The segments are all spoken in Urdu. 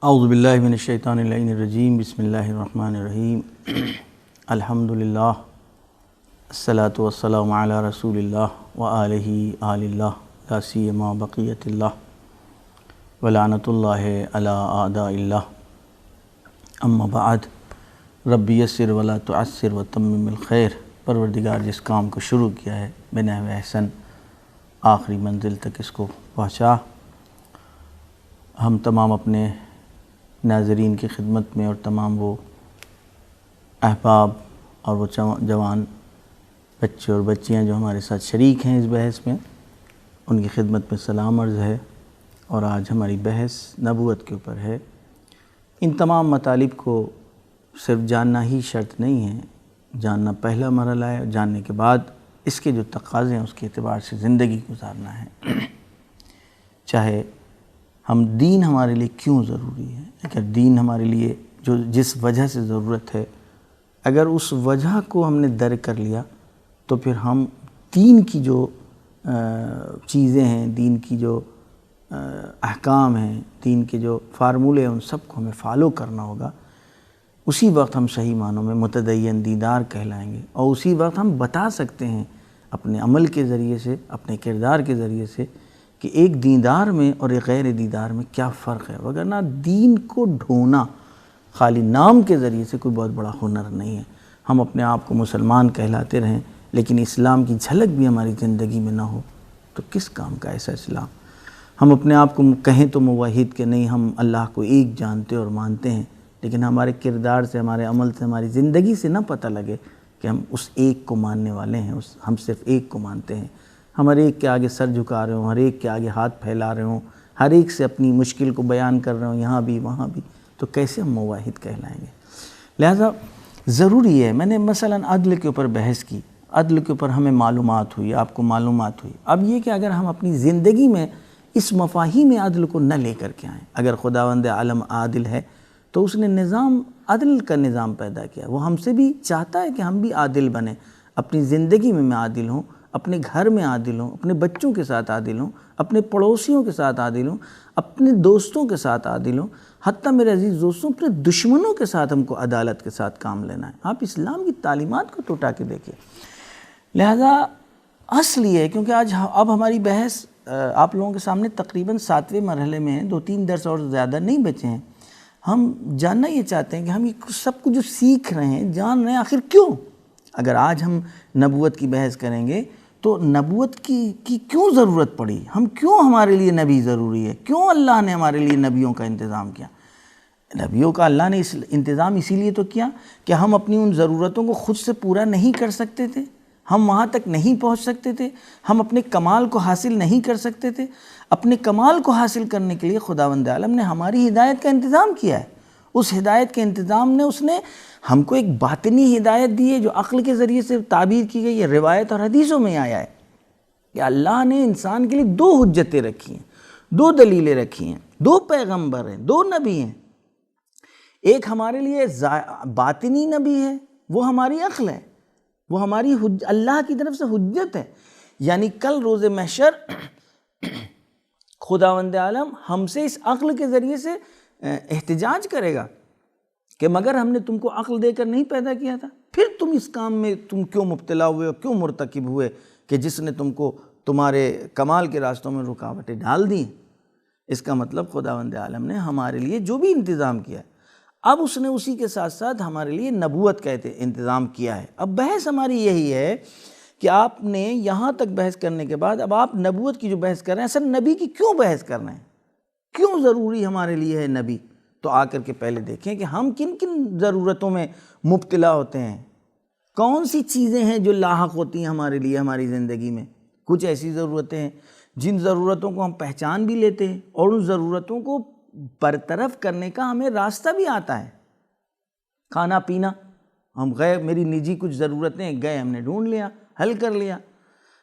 اعوذ باللہ من الشیطان اللعین الرجیم بسم اللہ الرحمن الرحیم الحمدللہ الصلاۃ والسلام علی رسول اللہ وآلہ آل اللہ لا سیما بقیت اللہ ولعنۃ اللہ علی اعداء اللہ اما بعد رب یسر ولا تعسر وتمم الخیر۔ پروردگار جس کام کو شروع کیا ہے بنحو احسن آخری منزل تک اس کو پہنچا۔ ہم تمام اپنے ناظرین کی خدمت میں اور تمام وہ احباب اور وہ جوان بچے اور بچیاں جو ہمارے ساتھ شریک ہیں اس بحث میں، ان کی خدمت میں سلام عرض ہے۔ اور آج ہماری بحث نبوت کے اوپر ہے۔ ان تمام مطالب کو صرف جاننا ہی شرط نہیں ہے، جاننا پہلا مرحلہ ہے، جاننے کے بعد اس کے جو تقاضے ہیں اس کے اعتبار سے زندگی گزارنا ہے۔ چاہے ہم دین ہمارے لیے کیوں ضروری ہے، اگر دین ہمارے لیے جس وجہ سے ضرورت ہے، اگر اس وجہ کو ہم نے درک کر لیا تو پھر ہم دین کی جو چیزیں ہیں، دین کی جو احکام ہیں، دین کے جو فارمولے ہیں، ان سب کو ہمیں فالو کرنا ہوگا۔ اسی وقت ہم صحیح معنوں میں متدین دیندار کہلائیں گے، اور اسی وقت ہم بتا سکتے ہیں اپنے عمل کے ذریعے سے، اپنے کردار کے ذریعے سے کہ ایک دیندار میں اور ایک غیر دیندار میں کیا فرق ہے۔ وگرنہ دین کو ڈھونا خالی نام کے ذریعے سے کوئی بہت بڑا ہنر نہیں ہے۔ ہم اپنے آپ کو مسلمان کہلاتے رہیں لیکن اسلام کی جھلک بھی ہماری زندگی میں نہ ہو تو کس کام کا ایسا اسلام؟ ہم اپنے آپ کو کہیں تو موحد کہ نہیں، ہم اللہ کو ایک جانتے اور مانتے ہیں، لیکن ہمارے کردار سے، ہمارے عمل سے، ہماری زندگی سے نہ پتہ لگے کہ ہم اس ایک کو ماننے والے ہیں، ہم صرف ایک کو مانتے ہیں۔ ہم ہر ایک کے آگے سر جھکا رہے ہوں، ہر ایک کے آگے ہاتھ پھیلا رہے ہوں، ہر ایک سے اپنی مشکل کو بیان کر رہے ہوں، یہاں بھی وہاں بھی، تو کیسے ہم موحد کہلائیں گے؟ لہذا ضروری ہے، میں نے مثلا عدل کے اوپر بحث کی، عدل کے اوپر ہمیں معلومات ہوئی، آپ کو معلومات ہوئی۔ اب یہ کہ اگر ہم اپنی زندگی میں اس مفاہیم عدل کو نہ لے کر کے آئیں، اگر خداوند عالم عادل ہے تو اس نے نظام عدل کا نظام پیدا کیا، وہ ہم سے بھی چاہتا ہے کہ ہم بھی عادل بنیں، اپنی زندگی میں عادل ہوں، اپنے گھر میں عادل ہوں، اپنے بچوں کے ساتھ عادل ہوں، اپنے پڑوسیوں کے ساتھ عادل ہوں، اپنے دوستوں کے ساتھ عادل ہوں، حتیٰ میرے عزیز دوستوں اپنے دشمنوں کے ساتھ ہم کو عدالت کے ساتھ کام لینا ہے۔ آپ اسلام کی تعلیمات کو تو اٹھا کے دیکھیں۔ لہذا اصل یہ ہے، کیونکہ آج اب ہماری بحث آپ لوگوں کے سامنے تقریباً 7ویں مرحلے میں ہیں، 2-3 درس اور زیادہ نہیں بچے ہیں۔ ہم جاننا یہ چاہتے ہیں کہ ہم یہ سب کچھ جو سیکھ رہے ہیں، جان رہے ہیں، آخر کیوں؟ اگر آج ہم نبوت کی بحث کریں گے تو نبوت کی کیوں ضرورت پڑی، ہم کیوں، ہمارے لیے نبی ضروری ہے، کیوں اللہ نے ہمارے لیے نبیوں کا انتظام کیا؟ نبیوں کا اللہ نے انتظام اسی لیے تو کیا کہ ہم اپنی ان ضرورتوں کو خود سے پورا نہیں کر سکتے تھے، ہم وہاں تک نہیں پہنچ سکتے تھے، ہم اپنے کمال کو حاصل نہیں کر سکتے تھے۔ اپنے کمال کو حاصل کرنے کے لیے خداوند عالم نے ہماری ہدایت کا انتظام کیا ہے۔ اس ہدایت کے انتظام نے اس نے ہم کو ایک باطنی ہدایت دی ہے جو عقل کے ذریعے سے تعبیر کی گئی ہے، روایت اور حدیثوں میں آیا ہے کہ اللہ نے انسان کے لیے 2 حجتیں رکھی ہیں، 2 دلیلیں رکھی ہیں، 2 پیغمبر ہیں، 2 نبی ہیں۔ ایک ہمارے لیے باطنی نبی ہے، وہ ہماری عقل ہے، وہ ہماری اللہ کی طرف سے حجت ہے، یعنی کل روز محشر خداوند عالم ہم سے اس عقل کے ذریعے سے احتجاج کرے گا کہ مگر ہم نے تم کو عقل دے کر نہیں پیدا کیا تھا، پھر تم اس کام میں تم کیوں مبتلا ہوئے اور کیوں مرتکب ہوئے کہ جس نے تم کو تمہارے کمال کے راستوں میں رکاوٹیں ڈال دیں؟ اس کا مطلب خداوند عالم نے ہمارے لیے جو بھی انتظام کیا ہے، اب اس نے اسی کے ساتھ ساتھ ہمارے لیے نبوت کا انتظام کیا ہے۔ اب بحث ہماری یہی ہے کہ آپ نے یہاں تک بحث کرنے کے بعد اب آپ نبوت کی جو بحث کر رہے ہیں، اصل نبی کی کیوں بحث کر رہے ہیں، کیوں ضروری ہمارے لیے ہے نبی؟ تو آ کر کے پہلے دیکھیں کہ ہم کن کن ضرورتوں میں مبتلا ہوتے ہیں، کون سی چیزیں ہیں جو لاحق ہوتی ہیں ہمارے لیے ہماری زندگی میں۔ کچھ ایسی ضرورتیں ہیں جن ضرورتوں کو ہم پہچان بھی لیتے ہیں اور ان ضرورتوں کو برطرف کرنے کا ہمیں راستہ بھی آتا ہے۔ کھانا پینا، ہم گئے، میری نجی کچھ ضرورتیں گئے، ہم نے ڈھونڈ لیا، حل کر لیا۔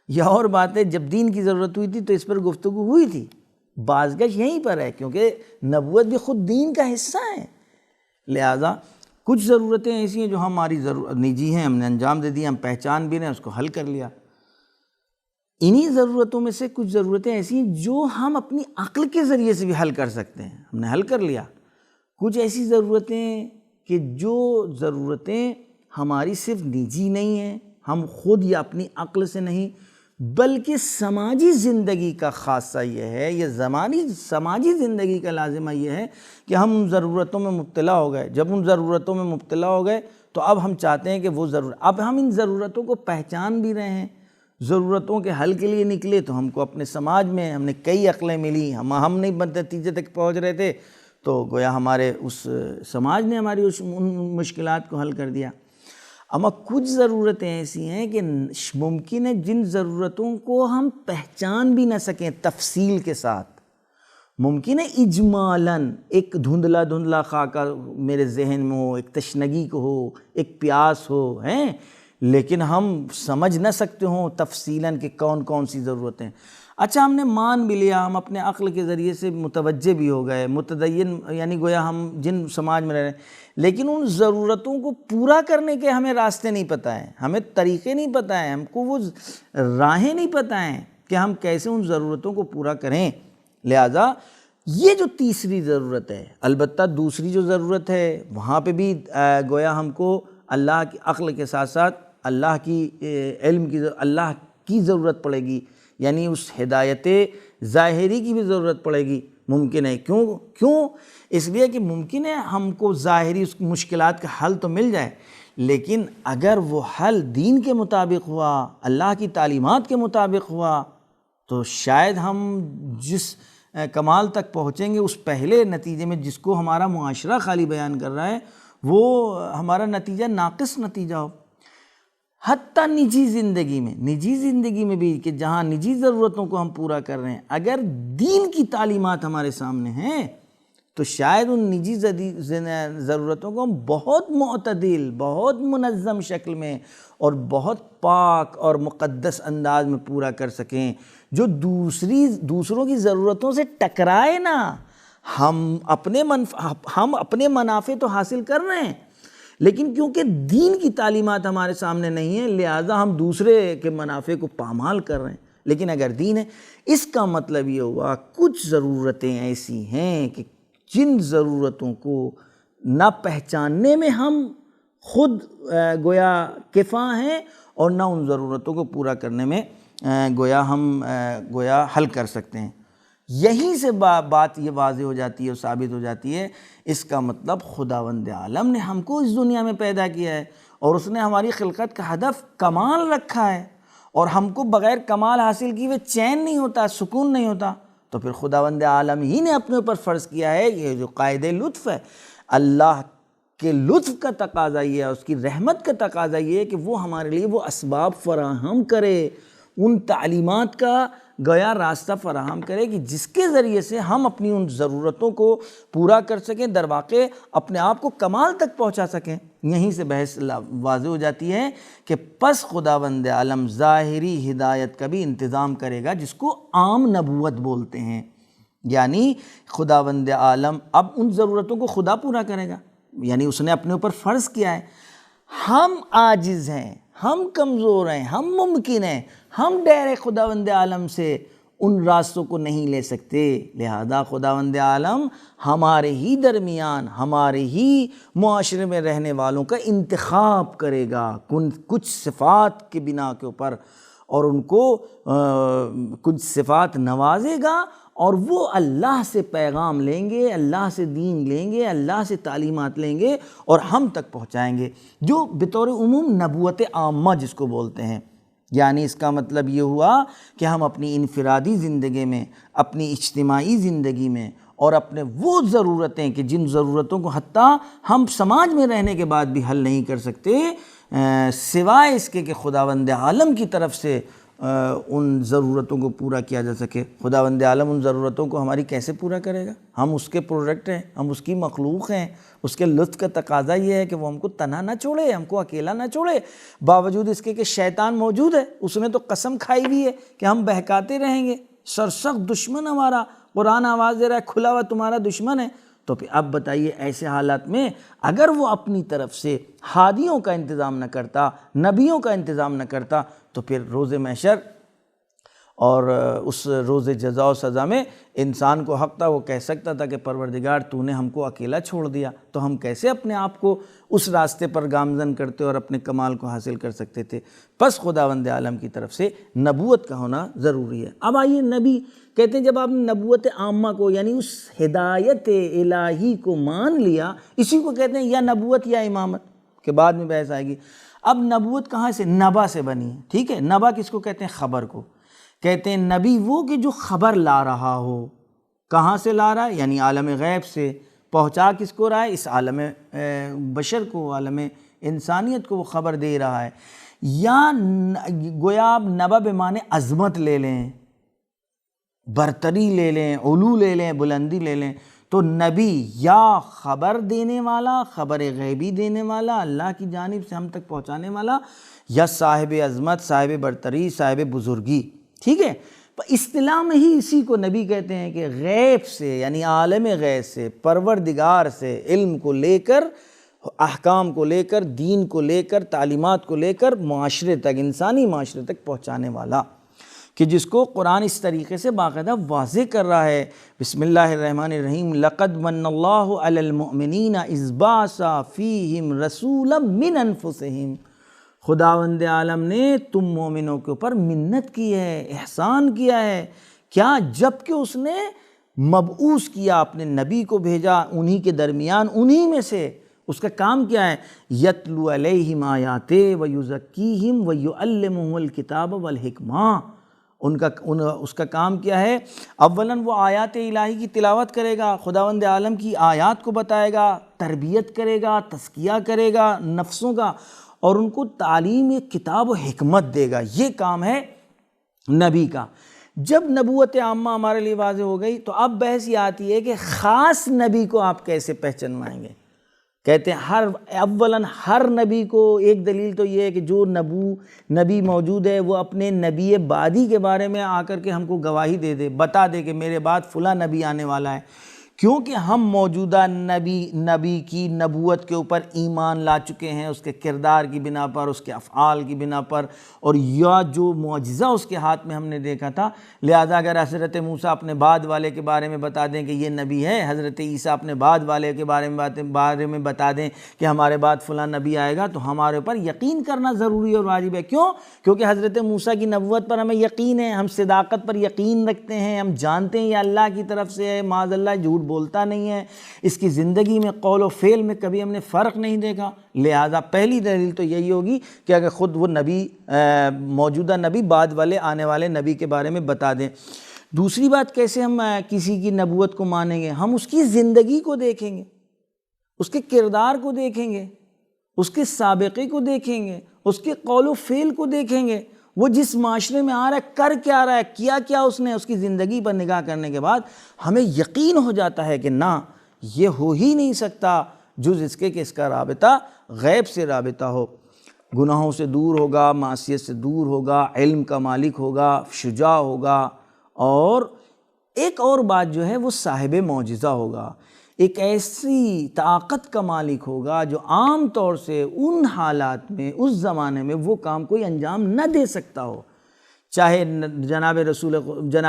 یہ اور بات ہے جب دین کی ضرورت ہوئی تھی تو اس پر گفتگو ہوئی تھی، بازگشت یہیں پر ہے کیونکہ نبوت بھی خود دین کا حصہ ہے۔ لہذا کچھ ضرورتیں ایسی ہیں جو ہماری نجی ہیں، ہم نے انجام دے دیا، ہم پہچان بھی رہے ہیں، اس کو حل کر لیا۔ انہی ضرورتوں میں سے کچھ ضرورتیں ایسی ہیں جو ہم اپنی عقل کے ذریعے سے بھی حل کر سکتے ہیں، ہم نے حل کر لیا۔ کچھ ایسی ضرورتیں کہ جو ضرورتیں ہماری صرف نجی نہیں ہیں، ہم خود یا اپنی عقل سے نہیں، بلکہ سماجی زندگی کا خاصہ یہ ہے، یہ سماجی زندگی کا لازمہ یہ ہے کہ ہم ان ضرورتوں میں مبتلا ہو گئے۔ جب ان ضرورتوں میں مبتلا ہو گئے تو اب ہم چاہتے ہیں کہ اب ہم ان ضرورتوں کو پہچان بھی رہے ہیں۔ ضرورتوں کے حل کے لیے نکلے تو ہم کو اپنے سماج میں ہم نے کئی عقلیں ملی، ہم نہیں نتیجے تک پہنچ رہے تھے تو گویا ہمارے اس سماج نے ہماری ان مشکلات کو حل کر دیا۔ اما کچھ ضرورتیں ایسی ہیں کہ ممکن ہے جن ضرورتوں کو ہم پہچان بھی نہ سکیں تفصیل کے ساتھ، ممکن ہے اجمالاً ایک دھندلا خاکہ میرے ذہن میں ہو، ایک تشنگی کو ہو، ایک پیاس ہو، لیکن ہم سمجھ نہ سکتے ہوں تفصیلاً کہ کون کون سی ضرورتیں۔ اچھا ہم نے مان بھی لیا، ہم اپنے عقل کے ذریعے سے متوجہ بھی ہو گئے، متدین یعنی گویا ہم جن سماج میں رہ رہے ہیں، لیکن ان ضرورتوں کو پورا کرنے کے ہمیں راستے نہیں پتہ ہیں، ہمیں طریقے نہیں پتہ ہیں، ہم کو وہ راہیں نہیں پتہ ہیں کہ ہم کیسے ان ضرورتوں کو پورا کریں۔ لہٰذا یہ جو تیسری ضرورت ہے، البتہ دوسری جو ضرورت ہے وہاں پہ بھی گویا ہم کو اللہ کی عقل کے ساتھ ساتھ اللہ کی علم کی اللہ کی ضرورت پڑے گی، یعنی اس ہدایت ظاہری کی بھی ضرورت پڑے گی۔ ممکن ہے کیوں اس لیے کہ ممکن ہے ہم کو ظاہری اس مشکلات کا حل تو مل جائے، لیکن اگر وہ حل دین کے مطابق ہوا، اللہ کی تعلیمات کے مطابق ہوا، تو شاید ہم جس کمال تک پہنچیں گے اس پہلے نتیجے میں جس کو ہمارا معاشرہ خالی بیان کر رہا ہے وہ ہمارا نتیجہ ناقص نتیجہ ہو۔ حتیٰ نجی زندگی میں بھی کہ جہاں نجی ضرورتوں کو ہم پورا کر رہے ہیں، اگر دین کی تعلیمات ہمارے سامنے ہیں تو شاید ان نجی ضرورتوں کو ہم بہت معتدل، بہت منظم شکل میں اور بہت پاک اور مقدس انداز میں پورا کر سکیں، جو دوسروں کی ضرورتوں سے ٹکرائے نہ۔ ہم اپنے منافع تو حاصل کر رہے ہیں، لیکن کیونکہ دین کی تعلیمات ہمارے سامنے نہیں ہیں لہٰذا ہم دوسرے کے منافع کو پامال کر رہے ہیں۔ لیکن اگر دین ہے، اس کا مطلب یہ ہوا کچھ ضرورتیں ایسی ہیں کہ جن ضرورتوں کو نہ پہچاننے میں ہم خود گویا کفا ہیں اور نہ ان ضرورتوں کو پورا کرنے میں ہم حل کر سکتے ہیں۔ یہیں سے بات یہ واضح ہو جاتی ہے اور ثابت ہو جاتی ہے، اس کا مطلب خداوند عالم نے ہم کو اس دنیا میں پیدا کیا ہے اور اس نے ہماری خلقت کا ہدف کمال رکھا ہے، اور ہم کو بغیر کمال حاصل کیے چین نہیں ہوتا، سکون نہیں ہوتا، تو پھر خداوند عالم ہی نے اپنے اوپر فرض کیا ہے یہ جو قاعدہ لطف ہے، اللہ کے لطف کا تقاضا یہ ہے، اس کی رحمت کا تقاضا یہ ہے کہ وہ ہمارے لیے وہ اسباب فراہم کرے، ان تعلیمات کا گویا راستہ فراہم کرے کہ جس کے ذریعے سے ہم اپنی ان ضرورتوں کو پورا کر سکیں، در واقع اپنے آپ کو کمال تک پہنچا سکیں۔ یہیں سے بحث واضح ہو جاتی ہے کہ پس خداوند عالم ظاہری ہدایت کا بھی انتظام کرے گا، جس کو عام نبوت بولتے ہیں، یعنی خداوند عالم اب ان ضرورتوں کو خدا پورا کرے گا، یعنی اس نے اپنے اوپر فرض کیا ہے۔ ہم عاجز ہیں، ہم کمزور ہیں، ہم ممکن ہیں، ہم ڈائریکٹ خداوند عالم سے ان راستوں کو نہیں لے سکتے، لہذا خداوند عالم ہمارے ہی درمیان، ہمارے ہی معاشرے میں رہنے والوں کا انتخاب کرے گا کچھ صفات کے بنا کے اوپر، اور ان کو کچھ صفات نوازے گا، اور وہ اللہ سے پیغام لیں گے، اللہ سے دین لیں گے، اللہ سے تعلیمات لیں گے اور ہم تک پہنچائیں گے، جو بطور عموم نبوت عامہ جس کو بولتے ہیں۔ یعنی اس کا مطلب یہ ہوا کہ ہم اپنی انفرادی زندگی میں، اپنی اجتماعی زندگی میں، اور اپنے وہ ضرورتیں کہ جن ضرورتوں کو حتیٰ ہم سماج میں رہنے کے بعد بھی حل نہیں کر سکتے، سوائے اس کے کہ خداوند عالم کی طرف سے ان ضرورتوں کو پورا کیا جا سکے۔ خداوند عالم ان ضرورتوں کو ہماری کیسے پورا کرے گا؟ ہم اس کے پروڈکٹ ہیں، ہم اس کی مخلوق ہیں، اس کے لطف کا تقاضا یہ ہے کہ وہ ہم کو تنہا نہ چھوڑے، ہم کو اکیلا نہ چھوڑے، باوجود اس کے کہ شیطان موجود ہے، اس نے تو قسم کھائی ہوئی ہے کہ ہم بہکاتے رہیں گے، سرسخت دشمن ہمارا، قرآن آواز دے رہا ہے کھلا ہوا تمہارا دشمن ہے۔ تو پھر اب بتائیے ایسے حالات میں اگر وہ اپنی طرف سے ہادیوں کا انتظام نہ کرتا، نبیوں کا انتظام نہ کرتا، تو پھر روز محشر اور اس روز جزا و سزا میں انسان کو حق تھا، وہ کہہ سکتا تھا کہ پروردگار تو نے ہم کو اکیلا چھوڑ دیا، تو ہم کیسے اپنے آپ کو اس راستے پر گامزن کرتے اور اپنے کمال کو حاصل کر سکتے تھے۔ پس خداوند عالم کی طرف سے نبوت کا ہونا ضروری ہے۔ اب آئیے نبی کہتے ہیں جب آپ نے نبوت عامہ کو یعنی اس ہدایت الہی کو مان لیا، اسی کو کہتے ہیں یا نبوت یا امامت، کہ بعد میں بحث آئے گی۔ اب نبوت کہاں سے؟ نبا سے بنی ہے، ٹھیک ہے۔ نبا کس کو کہتے ہیں؟ خبر کو کہتے ہیں۔ نبی وہ کہ جو خبر لا رہا ہو، کہاں سے لا رہا ہے؟ یعنی عالم غیب سے پہنچا کس کو رہا ہے؟ اس عالم بشر کو، عالم انسانیت کو وہ خبر دے رہا ہے۔ یا گویا آپ نبا بمعنی عظمت لے لیں، برتری لے لیں، علو لے لیں، بلندی لے لیں، تو نبی یا خبر دینے والا، خبر غیبی دینے والا، اللہ کی جانب سے ہم تک پہنچانے والا، یا صاحب عظمت، صاحب برتری، صاحب بزرگی، ٹھیک ہے۔ اصطلاح میں ہی اسی کو نبی کہتے ہیں کہ غیب سے یعنی عالم غیب سے، پروردگار سے علم کو لے کر، احکام کو لے کر، دین کو لے کر، تعلیمات کو لے کر معاشرے تک، انسانی معاشرے تک پہنچانے والا، کہ جس کو قرآن اس طریقے سے باقاعدہ واضح کر رہا ہے۔ بسم اللہ الرحمن الرحیم، لقد من اللہ علی المؤمنین اذ بعث فیہم رسولا من انفسہم، خداوند عالم نے تم مومنوں کے اوپر منت کی ہے، احسان کیا ہے، کیا؟ جب کہ اس نے مبعوث کیا، اپنے نبی کو بھیجا انہی کے درمیان، انہی میں سے۔ اس کا کام کیا ہے؟ یتلو علیہم آیاتہ ویزکیہم ویعلمہم الکتاب والحکمہ۔ اس کا کام کیا ہے؟ اولاً وہ آیات الہی کی تلاوت کرے گا، خداوند عالم کی آیات کو بتائے گا، تربیت کرے گا، تزکیہ کرے گا نفسوں کا، اور ان کو تعلیم کتاب و حکمت دے گا۔ یہ کام ہے نبی کا۔ جب نبوت عامہ ہمارے لیے واضح ہو گئی تو اب بحث یہ آتی ہے کہ خاص نبی کو آپ کیسے پہچنوائیں گے؟ کہتے ہیں اولاً ہر نبی کو، ایک دلیل تو یہ ہے کہ جو نبی موجود ہے وہ اپنے نبی بعدی کے بارے میں آ کر کے ہم کو گواہی دے دے، بتا دے کہ میرے بعد فلاں نبی آنے والا ہے، کیونکہ ہم موجودہ نبی کی نبوت کے اوپر ایمان لا چکے ہیں، اس کے کردار کی بنا پر، اس کے افعال کی بنا پر، اور یا جو معجزہ اس کے ہاتھ میں ہم نے دیکھا تھا۔ لہذا اگر حضرت موسیٰ اپنے بعد والے کے بارے میں بتا دیں کہ یہ نبی ہے، حضرت عیسیٰ اپنے بعد والے کے بارے میں بتا دیں کہ ہمارے بعد فلاں نبی آئے گا، تو ہمارے اوپر یقین کرنا ضروری اور واجب ہے۔ کیوں؟ کیونکہ حضرت موسیٰ کی نبوت پر ہمیں یقین ہے، ہم صداقت پر یقین رکھتے ہیں، ہم جانتے ہیں یہ اللہ کی طرف سے ہے، معاذ اللہ جھوٹ بولتا نہیں ہے، اس کی زندگی میں قول و فعل میں کبھی ہم نے فرق نہیں دیکھا۔ لہذا پہلی دلیل تو یہی ہوگی کہ اگر خود وہ نبی، موجودہ نبی بعد والے آنے والے نبی کے بارے میں بتا دیں۔ دوسری بات، کیسے ہم کسی کی نبوت کو مانیں گے؟ ہم اس کی زندگی کو دیکھیں گے، اس کے کردار کو دیکھیں گے، اس کے سابقے کو دیکھیں گے، اس کے قول و فعل کو دیکھیں گے، وہ جس معاشرے میں آ رہا ہے کر کیا رہا ہے، کیا کیا اس نے، اس کی زندگی پر نگاہ کرنے کے بعد ہمیں یقین ہو جاتا ہے کہ نہ، یہ ہو ہی نہیں سکتا جز اس کے کہ اس کا رابطہ غیب سے رابطہ ہو، گناہوں سے دور ہوگا، معصیت سے دور ہوگا، علم کا مالک ہوگا، شجاع ہوگا، اور ایک اور بات جو ہے وہ صاحب معجزہ ہوگا، ایک ایسی طاقت کا مالک ہوگا جو عام طور سے ان حالات میں، اس زمانے میں وہ کام کوئی انجام نہ دے سکتا ہو۔ چاہے جناب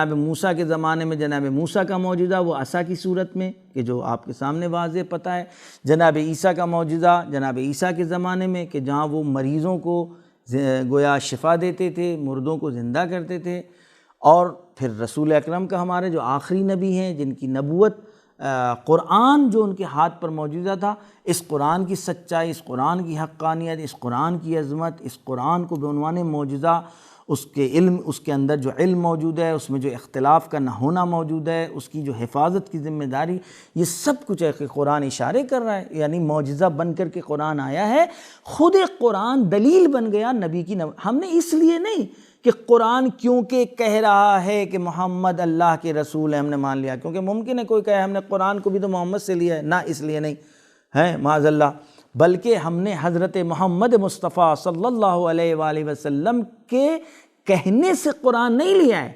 موسیٰ کے زمانے میں جناب موسیٰ کا معجزہ وہ عصا کی صورت میں، کہ جو آپ کے سامنے واضح پتہ ہے، جناب عیسیٰ کا معجزہ جناب عیسیٰ کے زمانے میں کہ جہاں وہ مریضوں کو گویا شفا دیتے تھے، مردوں کو زندہ کرتے تھے، اور پھر رسول اکرم کا ہمارے جو آخری نبی ہیں جن کی نبوت قرآن جو ان کے ہاتھ پر موجودہ تھا، اس قرآن کی سچائی، اس قرآن کی حقانیت، اس قرآن کی عظمت، اس قرآن کو بعنوان معجزہ، اس کے علم، اس کے اندر جو علم موجود ہے، اس میں جو اختلاف کا نہ ہونا موجود ہے، اس کی جو حفاظت کی ذمہ داری، یہ سب کچھ ہے کہ قرآن اشارے کر رہا ہے، یعنی معجزہ بن کر کے قرآن آیا ہے، خود قرآن دلیل بن گیا نبی کی ہم نے اس لیے نہیں کہ قرآن کیونکہ کہہ رہا ہے کہ محمد اللہ کے رسول ہے ہم نے مان لیا، کیونکہ ممکن ہے کوئی کہے ہم نے قرآن کو بھی تو محمد سے لیا ہے، نہ، اس لیے نہیں ہے معاذ اللہ، بلکہ ہم نے حضرت محمد مصطفیٰ صلی اللہ علیہ وآلہ وسلم کے کہنے سے قرآن نہیں لیا ہے،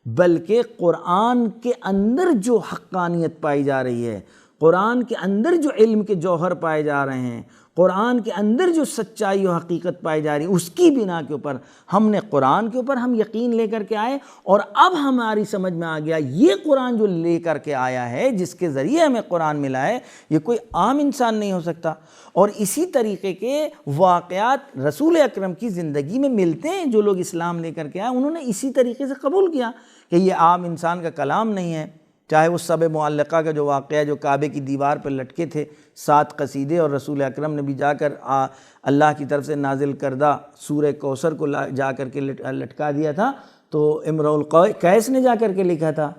بلکہ قرآن کے اندر جو حقانیت پائی جا رہی ہے، قرآن کے اندر جو علم کے جوہر پائے جا رہے ہیں، قرآن کے اندر جو سچائی و حقیقت پائی جا رہی ہے اس کی بنا کے اوپر ہم نے قرآن کے اوپر ہم یقین لے کر کے آئے، اور اب ہماری سمجھ میں آ گیا یہ قرآن جو لے کر کے آیا ہے، جس کے ذریعے ہمیں قرآن ملا ہے، یہ کوئی عام انسان نہیں ہو سکتا۔ اور اسی طریقے کے واقعات رسول اکرم کی زندگی میں ملتے ہیں، جو لوگ اسلام لے کر کے آئے انہوں نے اسی طریقے سے قبول کیا کہ یہ عام انسان کا کلام نہیں ہے۔ چاہے وہ سب معلقہ کا جو واقعہ جو کعبے کی دیوار پر لٹکے تھے 7 قصیدے، اور رسول اکرم نے بھی جا کر اللہ کی طرف سے نازل کردہ سورہ کوثر کو جا کر کے لٹکا دیا تھا، تو امرؤ القیس نے جا کر کے لکھا تھا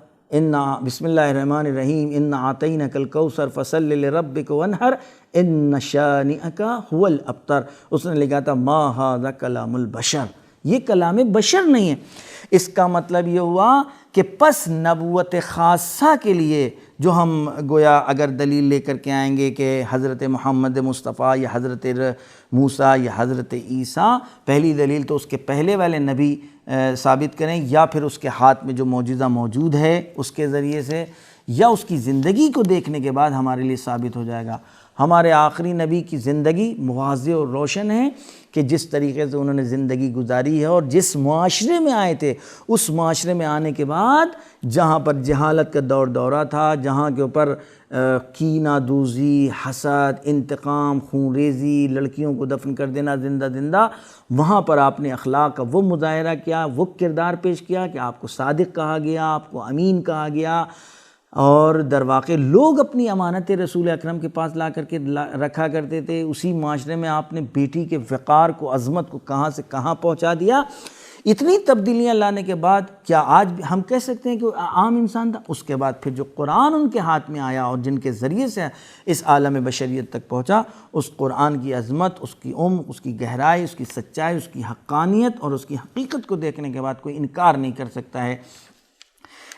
بسم اللہ الرحمن الرحیم انا اعطینک الکوثر فصل لربک وانحر ان شانئک هو الابتر۔ اس نے لکھا تھا ما ھذا کلام البشر، یہ کلام بشر نہیں ہے۔ اس کا مطلب یہ ہوا کہ پس نبوت خاصہ کے لیے جو ہم گویا اگر دلیل لے کر کے آئیں گے کہ حضرت محمد مصطفیٰ یا حضرت موسیٰ یا حضرت عیسیٰ، پہلی دلیل تو اس کے پہلے والے نبی ثابت کریں، یا پھر اس کے ہاتھ میں جو معجزہ موجود ہے اس کے ذریعے سے، یا اس کی زندگی کو دیکھنے کے بعد ہمارے لیے ثابت ہو جائے گا۔ ہمارے آخری نبی کی زندگی واضح اور روشن ہے کہ جس طریقے سے انہوں نے زندگی گزاری ہے، اور جس معاشرے میں آئے تھے اس معاشرے میں آنے کے بعد جہاں پر جہالت کا دور دورہ تھا، جہاں کے اوپر کینہ دوزی، حسد، انتقام، خون ریزی، لڑکیوں کو دفن کر دینا زندہ، وہاں پر آپ نے اخلاق کا وہ مظاہرہ کیا، وہ کردار پیش کیا کہ آپ کو صادق کہا گیا، آپ کو امین کہا گیا، اور در واقع لوگ اپنی امانت رسول اکرم کے پاس لا کر کے رکھا کرتے تھے۔ اسی معاشرے میں آپ نے بیٹی کے وقار کو، عظمت کو کہاں سے کہاں پہنچا دیا۔ اتنی تبدیلیاں لانے کے بعد کیا آج ہم کہہ سکتے ہیں کہ وہ عام انسان تھا؟ اس کے بعد پھر جو قرآن ان کے ہاتھ میں آیا اور جن کے ذریعے سے اس عالم بشریت تک پہنچا، اس قرآن کی عظمت، اس کی اس کی گہرائی، اس کی سچائی، اس کی حقانیت اور اس کی حقیقت کو دیکھنے کے بعد کوئی انکار نہیں کر سکتا ہے۔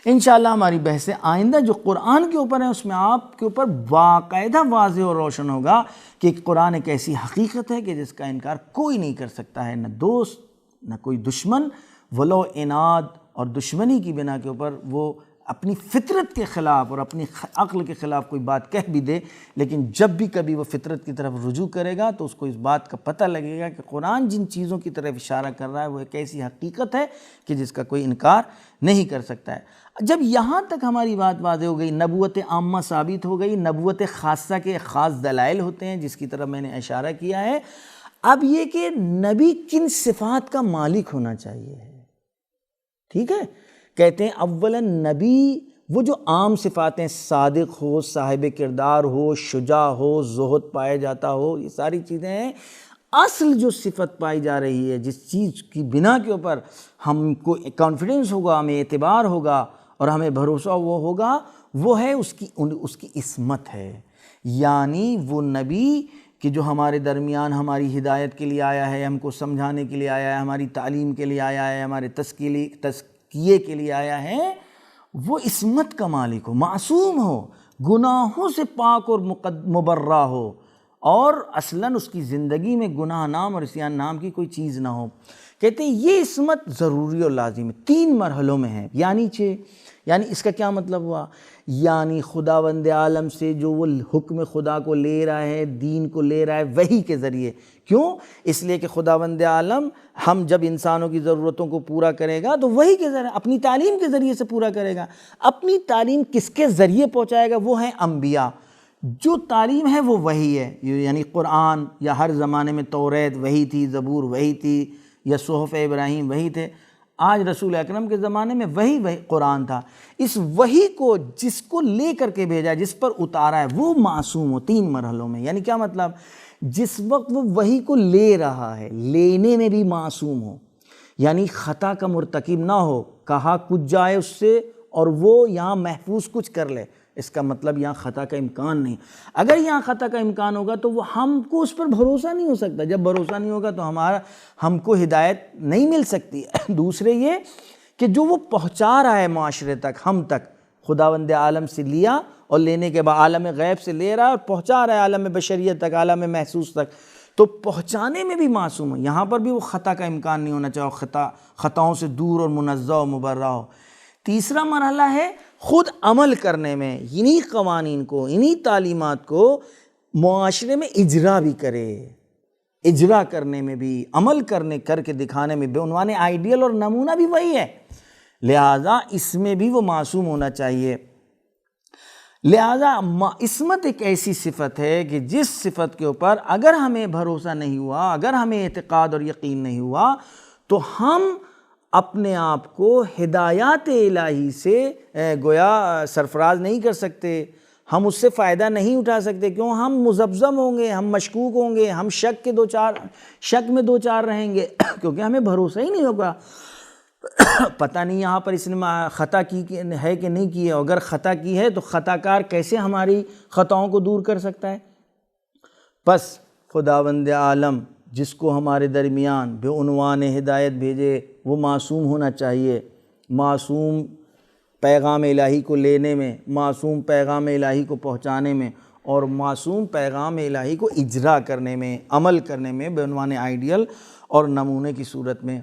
انشاءاللہ ہماری بحث آئندہ جو قرآن کے اوپر ہے اس میں آپ کے اوپر باقاعدہ واضح اور روشن ہوگا کہ قرآن ایک ایسی حقیقت ہے کہ جس کا انکار کوئی نہیں کر سکتا ہے، نہ دوست نہ کوئی دشمن، ولو عناد اور دشمنی کی بنا کے اوپر وہ اپنی فطرت کے خلاف اور اپنی عقل کے خلاف کوئی بات کہہ بھی دے، لیکن جب بھی کبھی وہ فطرت کی طرف رجوع کرے گا تو اس کو اس بات کا پتہ لگے گا کہ قرآن جن چیزوں کی طرف اشارہ کر رہا ہے وہ ایک ایسی حقیقت ہے کہ جس کا کوئی انکار نہیں کر سکتا ہے۔ جب یہاں تک ہماری بات واضح ہو گئی، نبوت عامہ ثابت ہو گئی، نبوت خاصہ کے خاص دلائل ہوتے ہیں جس کی طرف میں نے اشارہ کیا ہے، اب یہ کہ نبی کن صفات کا مالک ہونا چاہیے ہے، ٹھیک ہے؟ کہتے ہیں اولا نبی وہ جو عام صفاتیں، صادق ہو، صاحب کردار ہو، شجاع ہو، زہد پایا جاتا ہو، یہ ساری چیزیں ہیں۔ اصل جو صفت پائی جا رہی ہے، جس چیز کی بنا کے اوپر ہم کو کانفیڈنس ہوگا، ہمیں اعتبار ہوگا اور ہمیں بھروسہ وہ ہوگا، وہ ہے اس کی عصمت ہے۔ یعنی وہ نبی کہ جو ہمارے درمیان ہماری ہدایت کے لیے آیا ہے، ہم کو سمجھانے کے لیے آیا ہے، ہماری تعلیم کے لیے آیا ہے، ہمارے تزکیے کے لیے آیا ہے، وہ عصمت کا مالک ہو، معصوم ہو، گناہوں سے پاک اور مبرہ ہو، اور اصلاً اس کی زندگی میں گناہ نام اور عصیان نام کی کوئی چیز نہ ہو۔ کہتے ہیں یہ عصمت ضروری اور لازم ہے، 3 مرحلوں میں ہے۔ یعنی اس کا کیا مطلب ہوا؟ یعنی خداوند عالم سے جو وہ حکم خدا کو لے رہا ہے، دین کو لے رہا ہے، وحی کے ذریعے۔ کیوں؟ اس لیے کہ خداوند عالم ہم جب انسانوں کی ضرورتوں کو پورا کرے گا تو وحی کے ذریعے، اپنی تعلیم کے ذریعے سے پورا کرے گا۔ اپنی تعلیم کس کے ذریعے پہنچائے گا؟ وہ ہیں انبیاء۔ جو تعلیم ہے وہ وحی ہے، یعنی قرآن، یا ہر زمانے میں توریت وحی تھی، زبور وحی تھی، یا صحف ابراہیم وحی تھے۔ آج رسول اکرم کے زمانے میں وہی قرآن تھا۔ اس وحی کو جس کو لے کر کے بھیجا، جس پر اتارا ہے، وہ معصوم ہو 3 مرحلوں میں۔ یعنی کیا مطلب؟ جس وقت وہ وحی کو لے رہا ہے، لینے میں بھی معصوم ہو، یعنی خطا کا مرتکب نہ ہو، کہا کچھ جائے اس سے اور وہ یہاں محفوظ کچھ کر لے، اس کا مطلب یہاں خطا کا امکان نہیں۔ اگر یہاں خطا کا امکان ہوگا تو وہ ہم کو اس پر بھروسہ نہیں ہو سکتا، جب بھروسہ نہیں ہوگا تو ہم کو ہدایت نہیں مل سکتی۔ دوسرے یہ کہ جو وہ پہنچا رہا ہے معاشرے تک، ہم تک، خداوند عالم سے لیا اور لینے کے بعد عالم غیب سے لے رہا ہے اور پہنچا رہا ہے عالم بشریت تک، عالم محسوس تک، تو پہنچانے میں بھی معصوم ہو، یہاں پر بھی وہ خطا کا امکان نہیں ہونا چاہیے، خطاؤں سے دور اور منزہ و مبرہ ہو۔ تیسرا مرحلہ ہے خود عمل کرنے میں، انہی قوانین کو، انہی تعلیمات کو معاشرے میں اجرا بھی کرے، اجرا کرنے میں بھی، عمل کر کے دکھانے میں بھی عنوان آئیڈیل اور نمونہ بھی وہی ہے، لہٰذا اس میں بھی وہ معصوم ہونا چاہیے۔ لہٰذا عصمت ایک ایسی صفت ہے کہ جس صفت کے اوپر اگر ہمیں بھروسہ نہیں ہوا، اگر ہمیں اعتقاد اور یقین نہیں ہوا، تو ہم اپنے آپ کو ہدایات الہی سے گویا سرفراز نہیں کر سکتے، ہم اس سے فائدہ نہیں اٹھا سکتے۔ کیوں؟ ہم مزبذب ہوں گے، ہم مشکوک ہوں گے، ہم شک میں دو چار رہیں گے، کیونکہ ہمیں بھروسہ ہی نہیں ہوگا، پتہ نہیں یہاں پر اس نے خطا کی ہے کہ نہیں کی ہے، اگر خطا کی ہے تو خطا کار کیسے ہماری خطاؤں کو دور کر سکتا ہے؟ پس خداوند عالم جس کو ہمارے درمیان بے عنوان ہدایت بھیجے وہ معصوم ہونا چاہیے، معصوم پیغام الہی کو لینے میں، معصوم پیغام الہی کو پہنچانے میں، اور معصوم پیغام الہی کو اجرا کرنے میں، عمل کرنے میں بے عنوان آئیڈیل اور نمونے کی صورت میں۔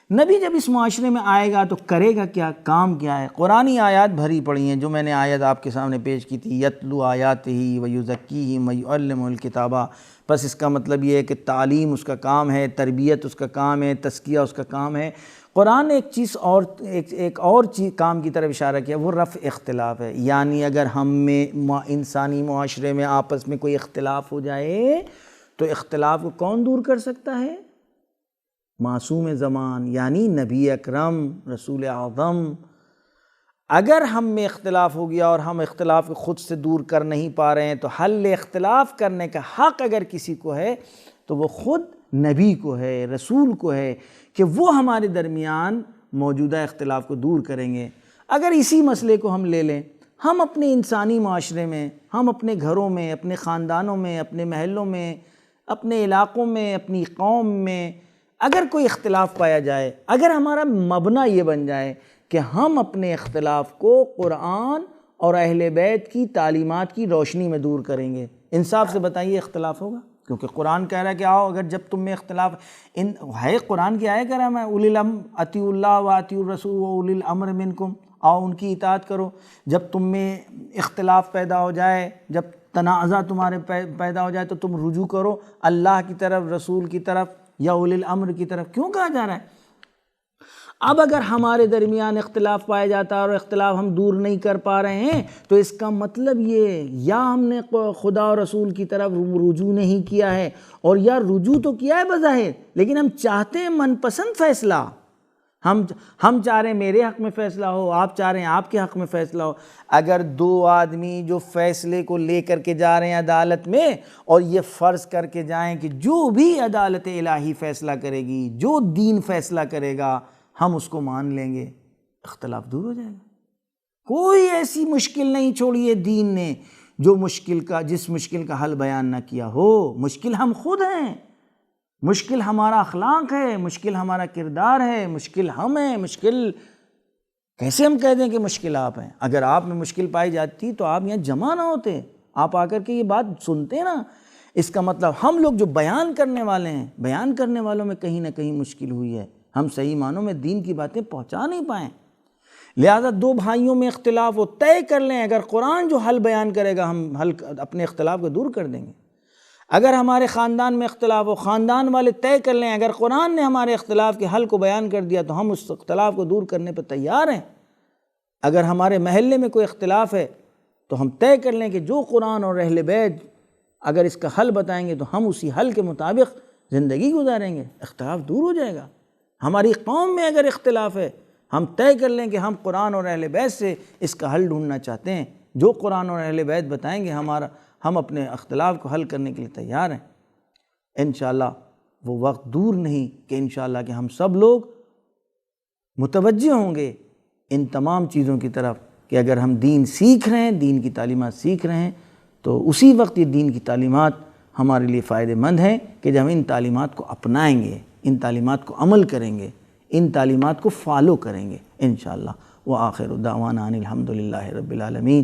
نبی جب اس معاشرے میں آئے گا تو کرے گا کیا؟ کام کیا ہے؟ قرآنی آیات بھری پڑی ہیں، جو میں نے آیت آپ کے سامنے پیش کی تھی، یتلو آیاتہ ویزکیہم ویعلمہ الکتابہ۔ بس اس کا مطلب یہ ہے کہ تعلیم اس کا کام ہے، تربیت اس کا کام ہے، تزکیہ اس کا کام ہے۔ قرآن نے ایک اور چیز کام کی طرف اشارہ کیا، وہ رفع اختلاف ہے، یعنی اگر ہم میں انسانی معاشرے میں آپس میں کوئی اختلاف ہو جائے تو اختلاف کو کون دور کر سکتا ہے؟ معصوم زمان یعنی نبی اکرم رسول اعظم۔ اگر ہم میں اختلاف ہو گیا اور ہم اختلاف کو خود سے دور کر نہیں پا رہے ہیں تو حل اختلاف کرنے کا حق اگر کسی کو ہے تو وہ خود نبی کو ہے، رسول کو ہے، کہ وہ ہمارے درمیان موجودہ اختلاف کو دور کریں گے۔ اگر اسی مسئلے کو ہم لے لیں، ہم اپنے انسانی معاشرے میں، ہم اپنے گھروں میں، اپنے خاندانوں میں، اپنے محلوں میں، اپنے علاقوں میں، اپنی قوم میں اگر کوئی اختلاف پایا جائے، اگر ہمارا مبنی یہ بن جائے کہ ہم اپنے اختلاف کو قرآن اور اہل بیت کی تعلیمات کی روشنی میں دور کریں گے، انصاف سے بتائیے اختلاف ہوگا؟ کیونکہ قرآن کہہ رہا ہے کہ آؤ، اگر جب تم میں اختلاف ہے، قرآن کی آیت کہہ رہا ہے میں اولی الامر اطیعوا اللہ و اطیعوا الرسول و اولی الامر منکم، آؤ ان کی اطاعت کرو۔ جب تم میں اختلاف پیدا ہو جائے، جب تنازع تمہارے پیدا ہو جائے تو تم رجوع کرو اللہ کی طرف، رسول کی طرف یا اولی الامر کی طرف۔ کیوں کہا جا رہا ہے؟ اب اگر ہمارے درمیان اختلاف پایا جاتا ہے اور اختلاف ہم دور نہیں کر پا رہے ہیں تو اس کا مطلب یہ یا ہم نے خدا اور رسول کی طرف رجوع نہیں کیا ہے، اور یا رجوع تو کیا ہے بظاہر، لیکن ہم چاہتے ہیں من پسند فیصلہ، ہم چاہ رہے ہیں میرے حق میں فیصلہ ہو، آپ چاہ رہے ہیں آپ کے حق میں فیصلہ ہو۔ اگر دو آدمی جو فیصلے کو لے کر کے جا رہے ہیں عدالت میں، اور یہ فرض کر کے جائیں کہ جو بھی عدالت الہی فیصلہ کرے گی، جو دین فیصلہ کرے گا ہم اس کو مان لیں گے، اختلاف دور ہو جائے گا۔ کوئی ایسی مشکل نہیں چھوڑی ہے دین نے جس مشکل کا حل بیان نہ کیا ہو۔ مشکل ہم خود ہیں، مشکل ہمارا اخلاق ہے، مشکل ہمارا کردار ہے، مشکل ہم ہیں۔ مشکل کیسے ہم کہہ دیں کہ مشکل آپ ہیں؟ اگر آپ میں مشکل پائی جاتی تو آپ یہاں جمع نہ ہوتے، آپ آ کر کے یہ بات سنتے نا۔ اس کا مطلب ہم لوگ جو بیان کرنے والے ہیں، بیان کرنے والوں میں کہیں نہ کہیں مشکل ہوئی ہے، ہم صحیح معنوں میں دین کی باتیں پہنچا نہیں پائیں۔ لہذا دو بھائیوں میں اختلاف ہو، طے کر لیں، اگر قرآن جو حل بیان کرے گا ہم اپنے اختلاف کو دور کر دیں گے۔ اگر ہمارے خاندان میں اختلاف ہو، خاندان والے طے کر لیں، اگر قرآن نے ہمارے اختلاف کے حل کو بیان کر دیا تو ہم اس اختلاف کو دور کرنے پہ تیار ہیں۔ اگر ہمارے محلے میں کوئی اختلاف ہے تو ہم طے کر لیں کہ جو قرآن اور اہل بیت اگر اس کا حل بتائیں گے تو ہم اسی حل کے مطابق زندگی گزاریں گے، اختلاف دور ہو جائے گا۔ ہماری قوم میں اگر اختلاف ہے، ہم طے کر لیں کہ ہم قرآن اور اہل بیت سے اس کا حل ڈھونڈنا چاہتے ہیں، جو قرآن اور اہل بیت بتائیں گے ہم اپنے اختلاف کو حل کرنے کے لیے تیار ہیں۔ انشاءاللہ وہ وقت دور نہیں کہ انشاءاللہ کہ ہم سب لوگ متوجہ ہوں گے ان تمام چیزوں کی طرف کہ اگر ہم دین سیکھ رہے ہیں، دین کی تعلیمات سیکھ رہے ہیں، تو اسی وقت یہ دین کی تعلیمات ہمارے لیے فائدہ مند ہیں کہ جب ہم ان تعلیمات کو اپنائیں گے، ان تعلیمات کو عمل کریں گے، ان تعلیمات کو فالو کریں گے انشاءاللہ۔ وآخر دعوانا ان الحمدللہ رب العالمین۔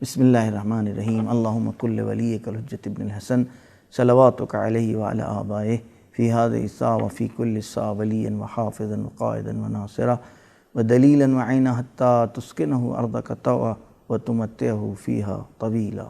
بسم اللہ الرحمن الرحیم۔ اللہم کل ولیک الحجۃ ابن الحسن صلواتک علیہ وعلی آبائہ فی هذه الساعة وفی کل الساعة ولیا وحافظا وقائدا وناصرا ودلیلا وعینا حتی تسکنہ ارضک طوعا وتمتعہ فیہا طویلا۔